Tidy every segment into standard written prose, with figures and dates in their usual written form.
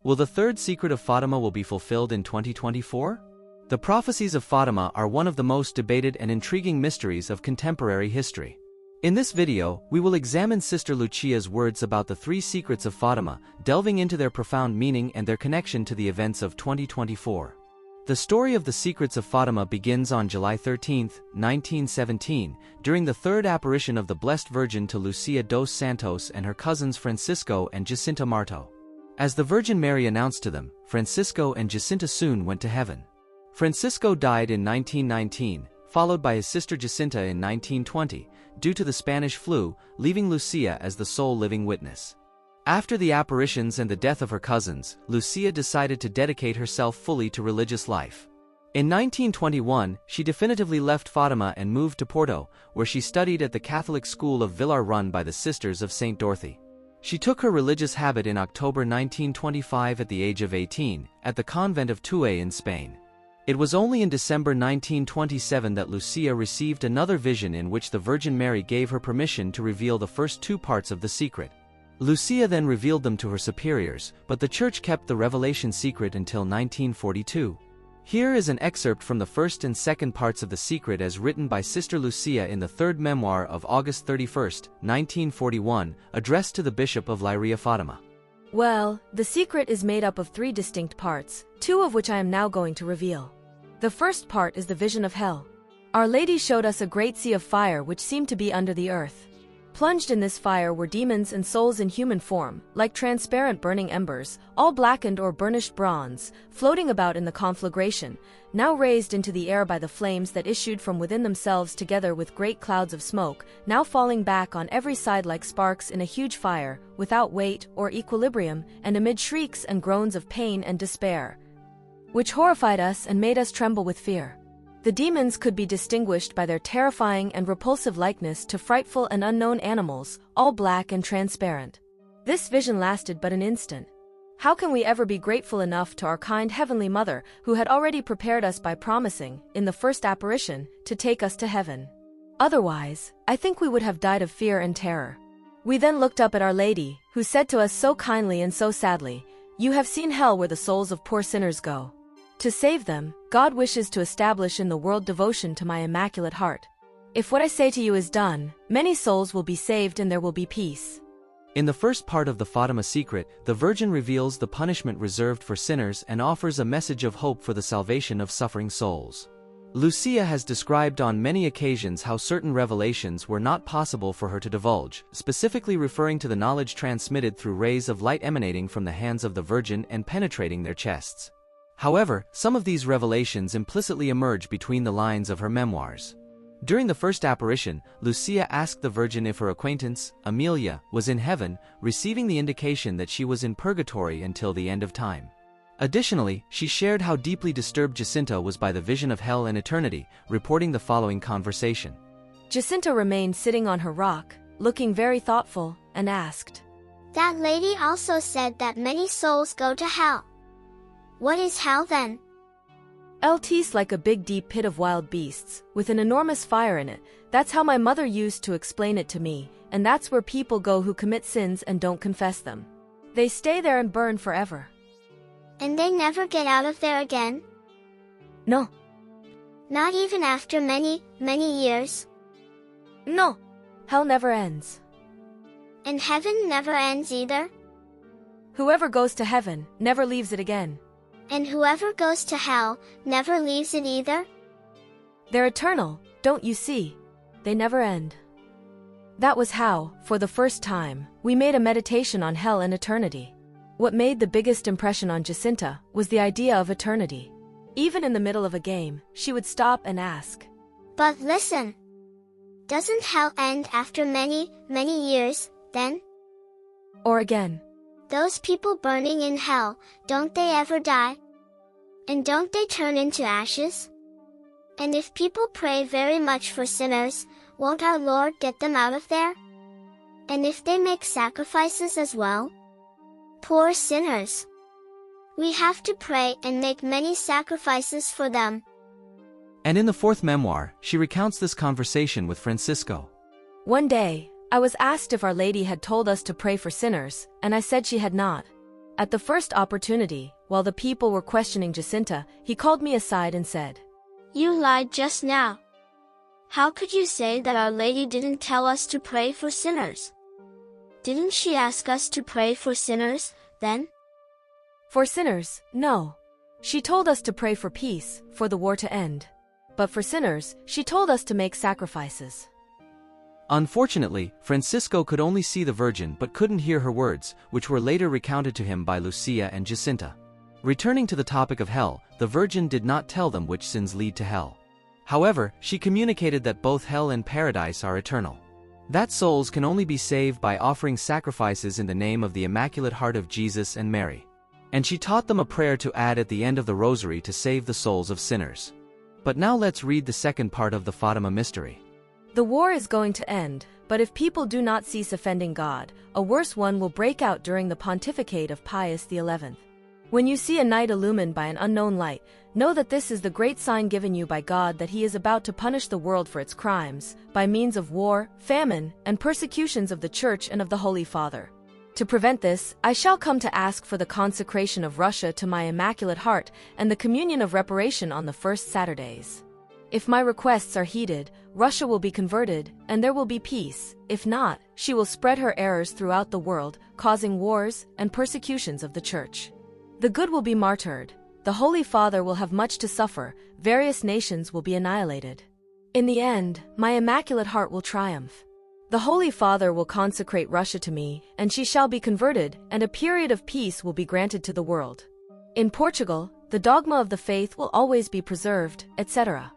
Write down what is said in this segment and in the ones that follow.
Will the third secret of Fatima will be fulfilled in 2024? The prophecies of Fatima are one of the most debated and intriguing mysteries of contemporary history. In this video, we will examine Sister Lucia's words about the three secrets of Fatima, delving into their profound meaning and their connection to the events of 2024. The story of the secrets of Fatima begins on July 13, 1917, during the third apparition of the Blessed Virgin to Lucia dos Santos and her cousins Francisco and Jacinta Marto. As the Virgin Mary announced to them, Francisco and Jacinta soon went to heaven. Francisco died in 1919, followed by his sister Jacinta in 1920, due to the Spanish flu, leaving Lucia as the sole living witness. After the apparitions and the death of her cousins, Lucia decided to dedicate herself fully to religious life. In 1921, she definitively left Fatima and moved to Porto, where she studied at the Catholic school of Villar run by the Sisters of St. Dorothy. She took her religious habit in October 1925 at the age of 18, at the convent of Tulle in Spain. It was only in December 1927 that Lucia received another vision in which the Virgin Mary gave her permission to reveal the first two parts of the secret. Lucia then revealed them to her superiors, but the Church kept the revelation secret until 1942. Here is an excerpt from the first and second parts of the secret as written by Sister Lucia in the third memoir of August 31, 1941, addressed to the Bishop of Leiria Fatima. Well, the secret is made up of three distinct parts, two of which I am now going to reveal. The first part is the vision of hell. Our Lady showed us a great sea of fire which seemed to be under the earth. Plunged in this fire were demons and souls in human form, like transparent burning embers, all blackened or burnished bronze, floating about in the conflagration, now raised into the air by the flames that issued from within themselves together with great clouds of smoke, now falling back on every side like sparks in a huge fire, without weight or equilibrium, and amid shrieks and groans of pain and despair, which horrified us and made us tremble with fear. The demons could be distinguished by their terrifying and repulsive likeness to frightful and unknown animals, all black and transparent. This vision lasted but an instant. How can we ever be grateful enough to our kind Heavenly Mother, who had already prepared us by promising, in the first apparition, to take us to heaven? Otherwise, I think we would have died of fear and terror. We then looked up at Our Lady, who said to us so kindly and so sadly, "You have seen hell where the souls of poor sinners go. To save them, God wishes to establish in the world devotion to my Immaculate Heart. If what I say to you is done, many souls will be saved and there will be peace." In the first part of the Fatima secret, the Virgin reveals the punishment reserved for sinners and offers a message of hope for the salvation of suffering souls. Lucia has described on many occasions how certain revelations were not possible for her to divulge, specifically referring to the knowledge transmitted through rays of light emanating from the hands of the Virgin and penetrating their chests. However, some of these revelations implicitly emerge between the lines of her memoirs. During the first apparition, Lucia asked the Virgin if her acquaintance, Amelia, was in heaven, receiving the indication that she was in purgatory until the end of time. Additionally, she shared how deeply disturbed Jacinta was by the vision of hell and eternity, reporting the following conversation. Jacinta remained sitting on her rock, looking very thoughtful, and asked, "That lady also said that many souls go to hell. What is hell then?" "It's like a big deep pit of wild beasts, with an enormous fire in it. That's how my mother used to explain it to me, and that's where people go who commit sins and don't confess them. They stay there and burn forever." "And they never get out of there again?" "No. Not even after many, many years?" No. Hell never ends." "And heaven never ends either?" "Whoever goes to heaven never leaves it again." "And whoever goes to hell never leaves it either?" "They're eternal, don't you see? They never end." That was how, for the first time, we made a meditation on hell and eternity. What made the biggest impression on Jacinta was the idea of eternity. Even in the middle of a game, she would stop and ask, "But listen. Doesn't hell end after many, many years, then?" Or again, "Those people burning in hell, don't they ever die? And don't they turn into ashes? And if people pray very much for sinners, won't our Lord get them out of there? And if they make sacrifices as well? Poor sinners. We have to pray and make many sacrifices for them." And in the fourth memoir, she recounts this conversation with Francisco. "One day, I was asked if Our Lady had told us to pray for sinners, and I said she had not. At the first opportunity, while the people were questioning Jacinta, he called me aside and said, "You lied just now. How could you say that Our Lady didn't tell us to pray for sinners? Didn't she ask us to pray for sinners, then?" "For sinners, no. She told us to pray for peace, for the war to end. But for sinners, she told us to make sacrifices." Unfortunately, Francisco could only see the Virgin but couldn't hear her words, which were later recounted to him by Lucia and Jacinta. Returning to the topic of hell, the Virgin did not tell them which sins lead to hell. However, she communicated that both hell and paradise are eternal. That souls can only be saved by offering sacrifices in the name of the Immaculate Heart of Jesus and Mary. And she taught them a prayer to add at the end of the rosary to save the souls of sinners. But now let's read the second part of the Fatima mystery. The war is going to end, but if people do not cease offending God, a worse one will break out during the pontificate of Pius XI. When you see a night illumined by an unknown light, know that this is the great sign given you by God that He is about to punish the world for its crimes, by means of war, famine, and persecutions of the Church and of the Holy Father. To prevent this, I shall come to ask for the consecration of Russia to my Immaculate Heart and the communion of reparation on the first Saturdays. If my requests are heeded, Russia will be converted, and there will be peace. If not, she will spread her errors throughout the world, causing wars and persecutions of the Church. The good will be martyred, the Holy Father will have much to suffer, various nations will be annihilated. In the end, my Immaculate Heart will triumph. The Holy Father will consecrate Russia to me, and she shall be converted, and a period of peace will be granted to the world. In Portugal, the dogma of the faith will always be preserved, etc.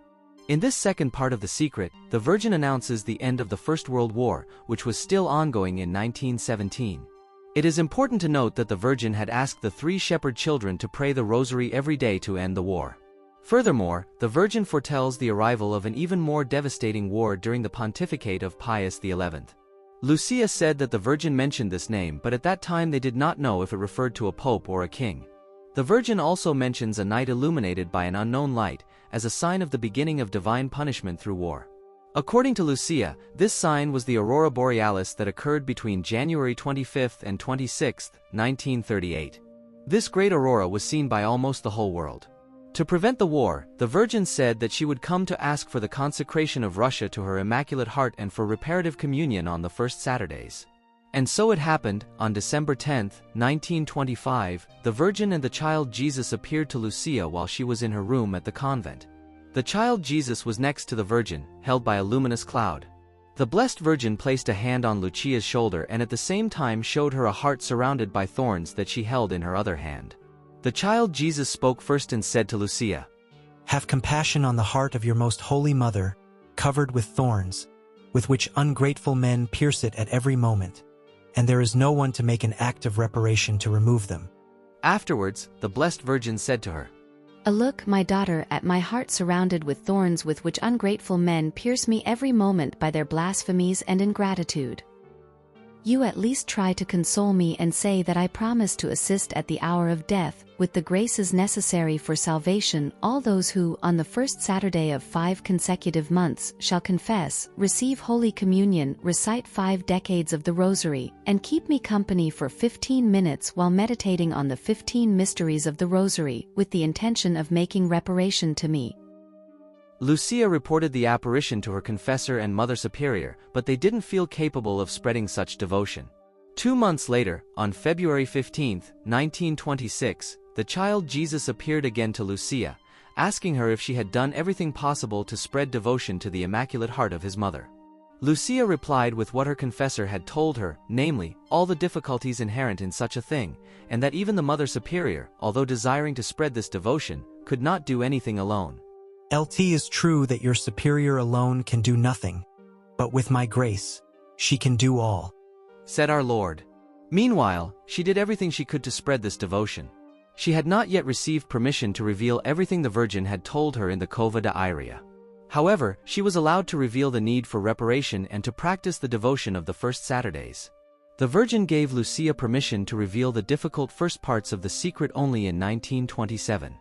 In this second part of the secret, the Virgin announces the end of the First World War, which was still ongoing in 1917. It is important to note that the Virgin had asked the 3 shepherd children to pray the rosary every day to end the war. Furthermore, the Virgin foretells the arrival of an even more devastating war during the pontificate of Pius XI. Lucia said that the Virgin mentioned this name, but at that time they did not know if it referred to a pope or a king. The Virgin also mentions a night illuminated by an unknown light, as a sign of the beginning of divine punishment through war. According to Lucia, this sign was the aurora borealis that occurred between January 25 and 26, 1938. This great aurora was seen by almost the whole world. To prevent the war, the Virgin said that she would come to ask for the consecration of Russia to her Immaculate Heart and for reparative communion on the first Saturdays. And so it happened. On December 10, 1925, the Virgin and the child Jesus appeared to Lucia while she was in her room at the convent. The child Jesus was next to the Virgin, held by a luminous cloud. The Blessed Virgin placed a hand on Lucia's shoulder and at the same time showed her a heart surrounded by thorns that she held in her other hand. The child Jesus spoke first and said to Lucia, "Have compassion on the heart of your most holy mother, covered with thorns, with which ungrateful men pierce it at every moment, and there is no one to make an act of reparation to remove them." Afterwards, the Blessed Virgin said to her, "Look, my daughter, at my heart surrounded with thorns with which ungrateful men pierce me every moment by their blasphemies and ingratitude. You at least try to console me and say that I promise to assist at the hour of death, with the graces necessary for salvation, all those who, on the first Saturday of 5 consecutive months, shall confess, receive Holy Communion, recite 5 decades of the Rosary, and keep me company for 15 minutes while meditating on the 15 mysteries of the Rosary, with the intention of making reparation to me." Lucia reported the apparition to her confessor and Mother Superior, but they didn't feel capable of spreading such devotion. 2 months later, on February 15, 1926, the child Jesus appeared again to Lucia, asking her if she had done everything possible to spread devotion to the Immaculate Heart of his mother. Lucia replied with what her confessor had told her, namely, all the difficulties inherent in such a thing, and that even the Mother Superior, although desiring to spread this devotion, could not do anything alone. "It is true that your superior alone can do nothing, but with my grace, she can do all," said our Lord. Meanwhile, she did everything she could to spread this devotion. She had not yet received permission to reveal everything the Virgin had told her in the Cova de Iria. However, she was allowed to reveal the need for reparation and to practice the devotion of the first Saturdays. The Virgin gave Lucia permission to reveal the difficult first parts of the secret only in 1927.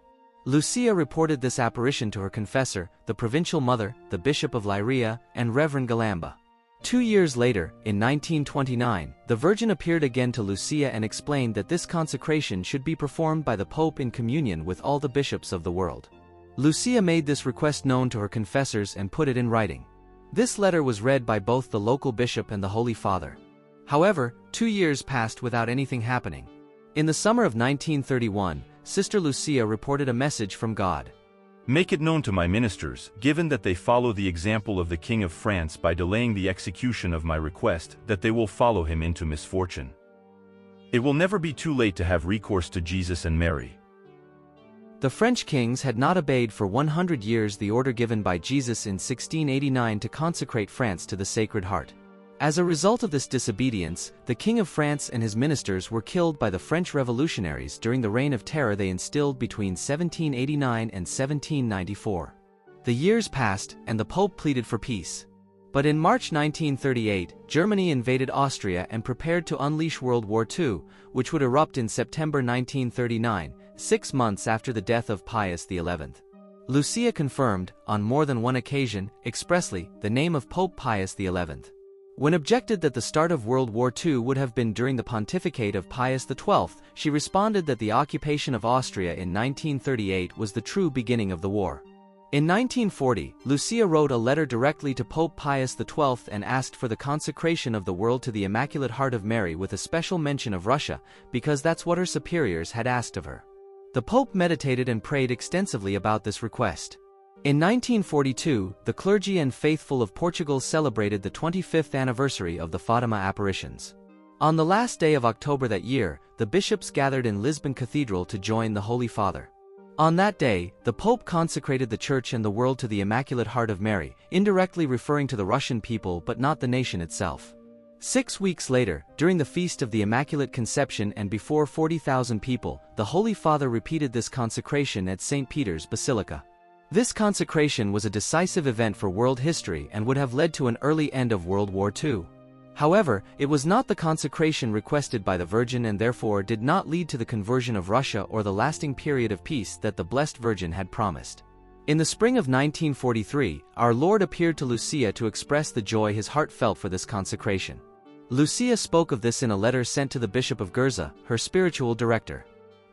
Lucia reported this apparition to her confessor, the provincial mother, the Bishop of Leiria, and Reverend Galamba. 2 years later, in 1929, the Virgin appeared again to Lucia and explained that this consecration should be performed by the Pope in communion with all the bishops of the world. Lucia made this request known to her confessors and put it in writing. This letter was read by both the local bishop and the Holy Father. However, 2 years passed without anything happening. In the summer of 1931, Sister Lucia reported a message from God. Make it known to my ministers, given that they follow the example of the King of France by delaying the execution of my request, that they will follow him into misfortune. It will never be too late to have recourse to Jesus and Mary. The French kings had not obeyed for 100 years the order given by Jesus in 1689 to consecrate France to the Sacred Heart. As a result of this disobedience, the King of France and his ministers were killed by the French revolutionaries during the Reign of Terror they instilled between 1789 and 1794. The years passed, and the Pope pleaded for peace. But in March 1938, Germany invaded Austria and prepared to unleash World War II, which would erupt in September 1939, 6 months after the death of Pius XI. Lucia confirmed, on more than one occasion, expressly, the name of Pope Pius XI. When objected that the start of World War II would have been during the pontificate of Pius XII, she responded that the occupation of Austria in 1938 was the true beginning of the war. In 1940, Lucia wrote a letter directly to Pope Pius XII and asked for the consecration of the world to the Immaculate Heart of Mary with a special mention of Russia, because that's what her superiors had asked of her. The Pope meditated and prayed extensively about this request. In 1942, the clergy and faithful of Portugal celebrated the 25th anniversary of the Fatima apparitions. On the last day of October that year, the bishops gathered in Lisbon Cathedral to join the Holy Father. On that day, the Pope consecrated the Church and the world to the Immaculate Heart of Mary, indirectly referring to the Russian people but not the nation itself. 6 weeks later, during the Feast of the Immaculate Conception and before 40,000 people, the Holy Father repeated this consecration at St. Peter's Basilica. This consecration was a decisive event for world history and would have led to an early end of World War II. However, it was not the consecration requested by the Virgin and therefore did not lead to the conversion of Russia or the lasting period of peace that the Blessed Virgin had promised. In the spring of 1943, our Lord appeared to Lucia to express the joy his heart felt for this consecration. Lucia spoke of this in a letter sent to the Bishop of Gurza, her spiritual director.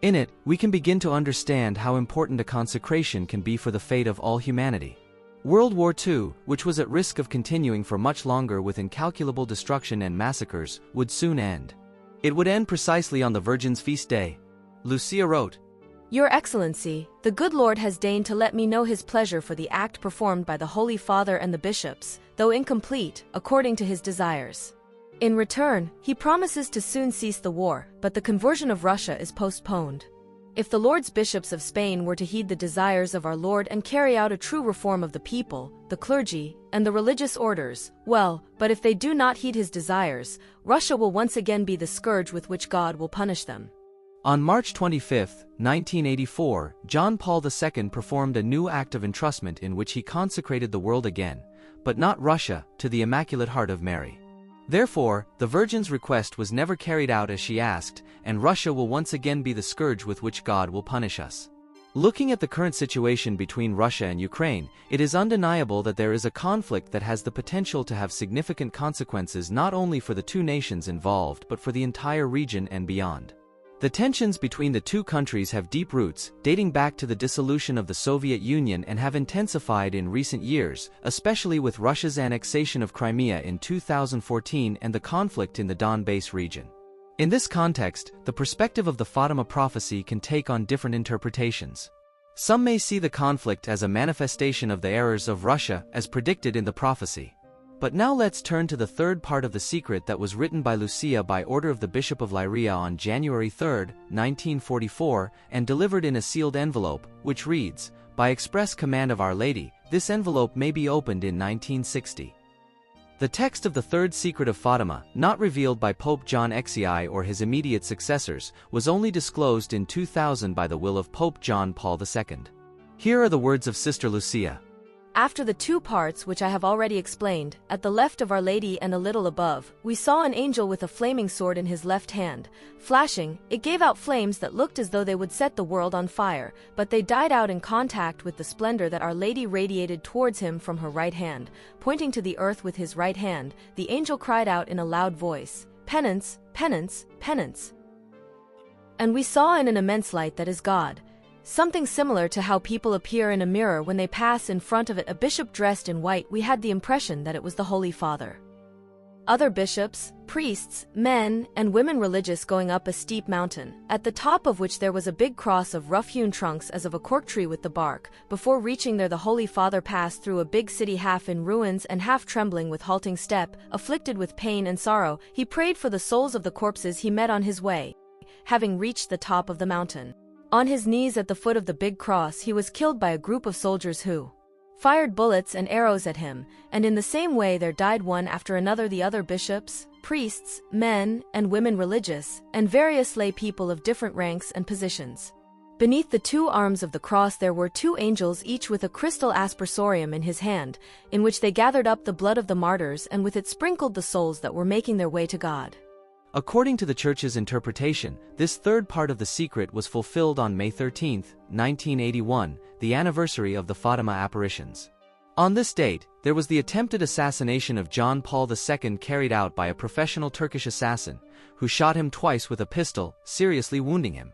In it, we can begin to understand how important a consecration can be for the fate of all humanity. World War II, which was at risk of continuing for much longer with incalculable destruction and massacres, would soon end. It would end precisely on the Virgin's feast day. Lucia wrote, Your Excellency, the good Lord has deigned to let me know his pleasure for the act performed by the Holy Father and the bishops, though incomplete, according to his desires. In return, he promises to soon cease the war, but the conversion of Russia is postponed. If the Lord's bishops of Spain were to heed the desires of our Lord and carry out a true reform of the people, the clergy, and the religious orders, well, but if they do not heed his desires, Russia will once again be the scourge with which God will punish them. On March 25, 1984, John Paul II performed a new act of entrustment in which he consecrated the world again, but not Russia, to the Immaculate Heart of Mary. Therefore, the Virgin's request was never carried out as she asked, and Russia will once again be the scourge with which God will punish us. Looking at the current situation between Russia and Ukraine, it is undeniable that there is a conflict that has the potential to have significant consequences not only for the two nations involved but for the entire region and beyond. The tensions between the two countries have deep roots, dating back to the dissolution of the Soviet Union and have intensified in recent years, especially with Russia's annexation of Crimea in 2014 and the conflict in the Donbass region. In this context, the perspective of the Fatima prophecy can take on different interpretations. Some may see the conflict as a manifestation of the errors of Russia as predicted in the prophecy. But now let's turn to the third part of the secret that was written by Lucia by order of the Bishop of Leiria on January 3, 1944, and delivered in a sealed envelope, which reads, By express command of Our Lady, this envelope may be opened in 1960. The text of the Third Secret of Fatima, not revealed by Pope John XI or his immediate successors, was only disclosed in 2000 by the will of Pope John Paul II. Here are the words of Sister Lucia. After the two parts which I have already explained, at the left of Our Lady and a little above, we saw an angel with a flaming sword in his left hand. Flashing, it gave out flames that looked as though they would set the world on fire, but they died out in contact with the splendor that Our Lady radiated towards him from her right hand. Pointing to the earth with his right hand, the angel cried out in a loud voice, "Penance, penance, penance." And we saw in an immense light that is God. Something similar to how people appear in a mirror when they pass in front of it. A bishop dressed in white. We had the impression that it was the Holy Father. Other bishops, priests, men, and women religious going up a steep mountain, at the top of which there was a big cross of rough-hewn trunks as of a cork tree with the bark. Before reaching there, the Holy Father passed through a big city, half in ruins and half trembling with halting step, afflicted with pain and sorrow. He prayed for the souls of the corpses he met on his way. Having reached the top of the mountain, on his knees at the foot of the big cross, he was killed by a group of soldiers who fired bullets and arrows at him, and in the same way there died one after another the other bishops, priests, men, and women religious, and various lay people of different ranks and positions. Beneath the two arms of the cross there were two angels, each with a crystal aspersorium in his hand, in which they gathered up the blood of the martyrs and with it sprinkled the souls that were making their way to God. According to the Church's interpretation, this third part of the secret was fulfilled on May 13, 1981, the anniversary of the Fatima apparitions. On this date, there was the attempted assassination of John Paul II carried out by a professional Turkish assassin, who shot him twice with a pistol, seriously wounding him.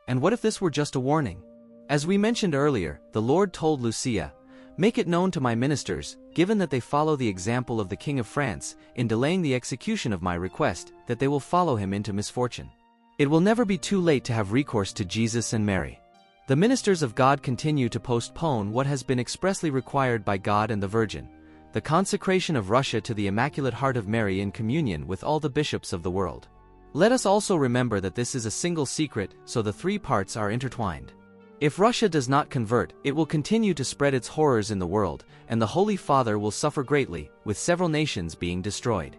And what if this were just a warning? As we mentioned earlier, the Lord told Lucia, "Make it known to my ministers, given that they follow the example of the King of France, in delaying the execution of my request, that they will follow him into misfortune. It will never be too late to have recourse to Jesus and Mary." The ministers of God continue to postpone what has been expressly required by God and the Virgin, the consecration of Russia to the Immaculate Heart of Mary in communion with all the bishops of the world. Let us also remember that this is a single secret, so the three parts are intertwined. If Russia does not convert, it will continue to spread its horrors in the world, and the Holy Father will suffer greatly, with several nations being destroyed.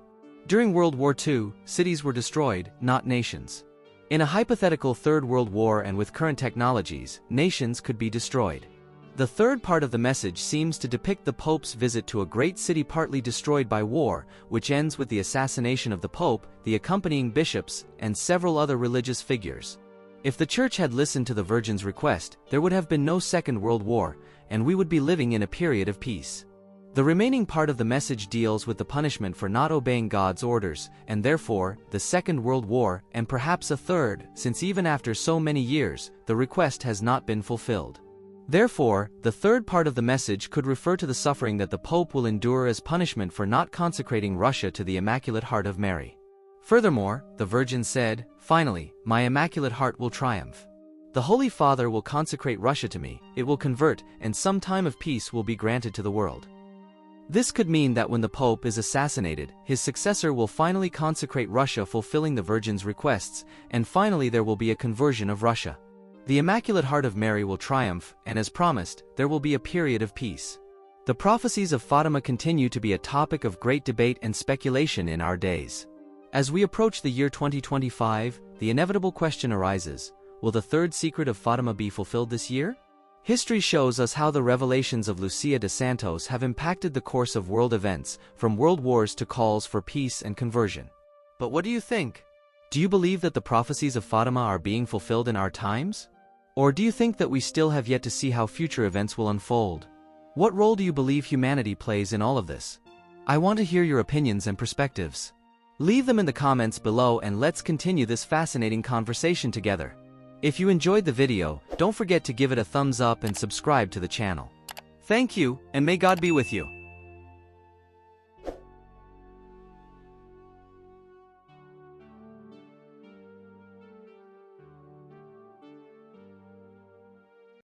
During World War II, cities were destroyed, not nations. In a hypothetical Third World War and with current technologies, nations could be destroyed. The third part of the message seems to depict the Pope's visit to a great city partly destroyed by war, which ends with the assassination of the Pope, the accompanying bishops, and several other religious figures. If the Church had listened to the Virgin's request, there would have been no Second World War, and we would be living in a period of peace. The remaining part of the message deals with the punishment for not obeying God's orders, and therefore, the Second World War, and perhaps a third, since even after so many years, the request has not been fulfilled. Therefore, the third part of the message could refer to the suffering that the Pope will endure as punishment for not consecrating Russia to the Immaculate Heart of Mary. Furthermore, the Virgin said, "Finally, my Immaculate Heart will triumph. The Holy Father will consecrate Russia to me, it will convert, and some time of peace will be granted to the world." This could mean that when the Pope is assassinated, his successor will finally consecrate Russia, fulfilling the Virgin's requests, and finally there will be a conversion of Russia. The Immaculate Heart of Mary will triumph, and as promised, there will be a period of peace. The prophecies of Fatima continue to be a topic of great debate and speculation in our days. As we approach the year 2025, the inevitable question arises, will the third secret of Fatima be fulfilled this year? History shows us how the revelations of Lucia dos Santos have impacted the course of world events, from world wars to calls for peace and conversion. But what do you think? Do you believe that the prophecies of Fatima are being fulfilled in our times? Or do you think that we still have yet to see how future events will unfold? What role do you believe humanity plays in all of this? I want to hear your opinions and perspectives. Leave them in the comments below and let's continue this fascinating conversation together. If you enjoyed the video, don't forget to give it a thumbs up and subscribe to the channel. Thank you, and may God be with you.